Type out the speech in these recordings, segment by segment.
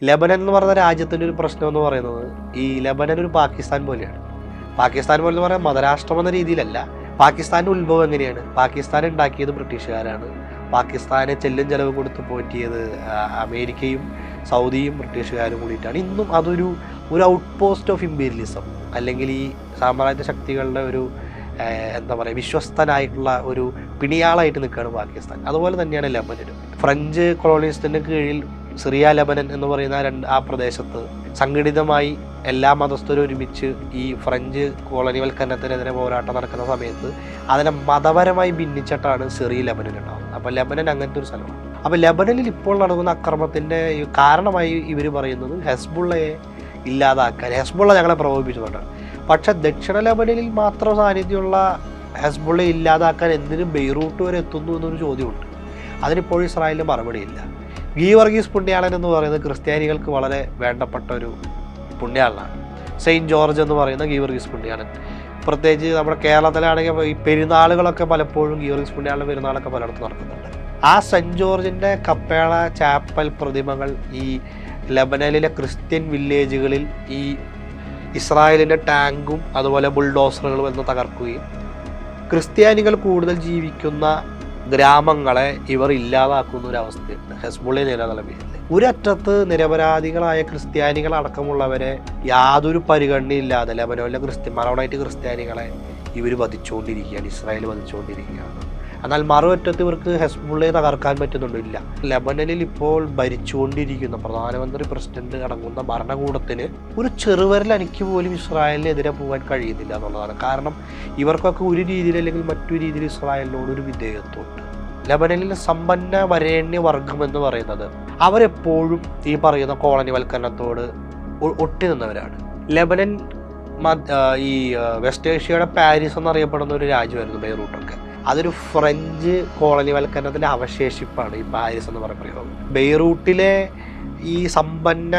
Lebanon എന്ന് പറയുന്ന രാജ്യത്തിൻ്റെ ഒരു പ്രശ്നം എന്ന് പറയുന്നത് ഈ ലെബനൻ ഒരു പാകിസ്ഥാൻ പോലെയാണ്. പാകിസ്ഥാൻ പോലെ എന്ന് പറയാൻ മതരാഷ്ട്രം എന്ന രീതിയിലല്ല. പാകിസ്ഥാൻ്റെ ഉത്ഭവം എങ്ങനെയാണ്? പാകിസ്ഥാൻ ഉണ്ടാക്കിയത് ബ്രിട്ടീഷുകാരാണ്. പാകിസ്ഥാനെ ചെല്ലും ചെലവ് കൊടുത്ത് പോറ്റിയത് അമേരിക്കയും സൗദിയും ബ്രിട്ടീഷുകാരും കൂടിയിട്ടാണ്. ഇന്നും അതൊരു ഔട്ട് പോസ്റ്റ് ഓഫ് ഇമ്പീരിയലിസം, അല്ലെങ്കിൽ ഈ സാമ്രാജ്യ ശക്തികളുടെ ഒരു എന്താ പറയുക, വിശ്വസ്തനായിട്ടുള്ള ഒരു പിണിയാളായിട്ട് നിൽക്കുകയാണ് പാകിസ്ഥാൻ. അതുപോലെ തന്നെയാണ് ലെബനനും. ഫ്രഞ്ച് കൊളോണിയലിസത്തിന് കീഴിൽ സിറിയ ലെബനൻ എന്ന് പറയുന്ന ആ പ്രദേശത്ത് സംഘടിതമായി എല്ലാ മതസ്ഥരും ഒരുമിച്ച് ഈ ഫ്രഞ്ച് കോളനിവൽക്കരണത്തിനെതിരെ പോരാട്ടം നടക്കുന്ന സമയത്ത് അതിനെ മതപരമായി ഭിന്നിച്ചിട്ടാണ് സിറിയ ലെബനൻ ഉണ്ടാകുന്നത്. അപ്പോൾ ലെബനൻ അങ്ങനത്തെ ഒരു സ്ഥലമാണ്. അപ്പോൾ ലെബനനിൽ ഇപ്പോൾ നടക്കുന്ന അക്രമത്തിൻ്റെ കാരണമായി ഇവർ പറയുന്നത് ഹെസ്ബുള്ളയെ ഇല്ലാതാക്കാൻ, ഹെസ്ബുള്ള ഞങ്ങളെ പ്രകോപിപ്പിച്ചുകൊണ്ടാണ്. പക്ഷെ ദക്ഷിണ ലെബനനിൽ മാത്രം സാന്നിധ്യമുള്ള ഹെസ്ബുള്ളയെ ഇല്ലാതാക്കാൻ എന്തിനും ബെയ്റൂട്ട് വരെ എത്തുന്നു എന്നൊരു ചോദ്യമുണ്ട്. അതിനിപ്പോഴും ഇസ്രായേലിന് മറുപടിയില്ല. ഗീവർഗീസ് പുണ്യാളൻ എന്ന് പറയുന്നത് ക്രിസ്ത്യാനികൾക്ക് വളരെ വേണ്ടപ്പെട്ട ഒരു പുണ്യാളനാണ്. സെയിൻറ്റ് ജോർജ് എന്ന് പറയുന്ന ഗീവർഗീസ് പുണ്യാളൻ. പ്രത്യേകിച്ച് നമ്മുടെ കേരളത്തിലാണെങ്കിൽ ഈ പെരുന്നാളുകളൊക്കെ പലപ്പോഴും ഗീവർഗീസ് പുണ്യാളൻ്റെ പെരുന്നാളൊക്കെ പലയിടത്തും നടക്കുന്നുണ്ട്. ആ സെൻറ്റ് ജോർജിൻ്റെ കപ്പേള, ചാപ്പൽ പ്രതിമകൾ ഈ ലെബനനിലെ ക്രിസ്ത്യൻ വില്ലേജുകളിൽ ഈ ഇസ്രായേലിൻ്റെ ടാങ്കും അതുപോലെ ബുൾഡോസറുകളും എന്ന് തകർക്കുകയും ക്രിസ്ത്യാനികൾ കൂടുതൽ ജീവിക്കുന്ന ഗ്രാമങ്ങളെ ഇവർ ഇല്ലാതാക്കുന്ന ഒരു അവസ്ഥയുണ്ട് ഹെസ്ബുള്ളയെ നിലനിൽപ്പിൽ. ഒരറ്റത്ത് നിരപരാധികളായ ക്രിസ്ത്യാനികൾ അടക്കമുള്ളവരെ യാതൊരു പരിഗണനയില്ലാതെ ലെബനോനിലെ മറോണൈറ്റ് ക്രിസ്ത്യാനികളെ ഇവർ വധിച്ചുകൊണ്ടിരിക്കുകയാണ്, ഇസ്രായേൽ വധിച്ചുകൊണ്ടിരിക്കുകയാണ്. എന്നാൽ മറുവറ്റത്ത് ഇവർക്ക് ഹെസ്ബുള്ളയെ തകർക്കാൻ പറ്റുന്നുണ്ടില്ല. ലെബനനിൽ ഇപ്പോൾ ഭരിച്ചുകൊണ്ടിരിക്കുന്ന പ്രധാനമന്ത്രി, പ്രസിഡന്റ് അടങ്ങുന്ന ഭരണകൂടത്തിന് ഒരു ചെറുവിരൽ അനിക്ക് പോലും ഇസ്രായേലിനെതിരെ പോകാൻ കഴിയുന്നില്ല എന്നുള്ളതാണ്. കാരണം ഇവർക്കൊക്കെ ഒരു രീതിയിൽ അല്ലെങ്കിൽ മറ്റൊരു രീതിയിൽ ഇസ്രായേലിനോട് ഒരു വിധേയത്വമുണ്ട്. ലെബനനിലെ സമ്പന്ന വരേണ്യ വർഗം എന്ന് പറയുന്നത് അവരെപ്പോഴും ഈ പറയുന്ന കോളനിവൽക്കരണത്തോട് ഒട്ടി നിന്നവരാണ്. ലെബനൻ ഈ വെസ്റ്റ് ഏഷ്യയുടെ പാരീസ് എന്നറിയപ്പെടുന്ന ഒരു രാജ്യമായിരുന്നു ബെയ്റൂട്ടൊക്കെ. അതൊരു ഫ്രഞ്ച് കോളനിവൽക്കരണത്തിൻ്റെ അവശേഷിപ്പാണ് ഈ പാരീസ് എന്ന് പറയുന്നത്. ബെയ്റൂട്ടിലെ ഈ സമ്പന്ന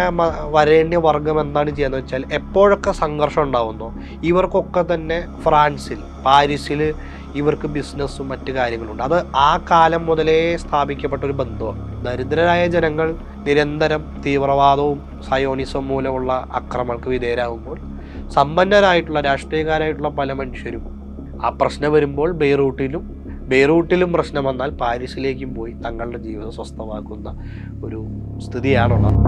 വരേണ്യ വർഗം എന്താണ് ചെയ്യുന്നത് വെച്ചാൽ, എപ്പോഴൊക്കെ സംഘർഷം ഉണ്ടാവുന്നോ ഇവർക്കൊക്കെ തന്നെ ഫ്രാൻസിൽ, പാരീസിൽ ഇവർക്ക് ബിസിനസ്സും മറ്റു കാര്യങ്ങളുണ്ട്. അത് ആ കാലം മുതലേ സ്ഥാപിക്കപ്പെട്ട ഒരു ബന്ധമാണ്. ദരിദ്രരായ ജനങ്ങൾ നിരന്തരം തീവ്രവാദവും സയോണിസവും മൂലമുള്ള അക്രമങ്ങൾക്ക് വിധേയരാകുമ്പോൾ സമ്പന്നരായിട്ടുള്ള രാഷ്ട്രീയക്കാരായിട്ടുള്ള പല മനുഷ്യരും ആ പ്രശ്നം വരുമ്പോൾ ബെയ്റൂട്ടിലും പ്രശ്നം വന്നാൽ പാരീസിലേക്കും പോയി തങ്ങളുടെ ജീവിതം സ്വസ്ഥമാക്കുന്ന ഒരു സ്ഥിതിയാണുള്ളത്.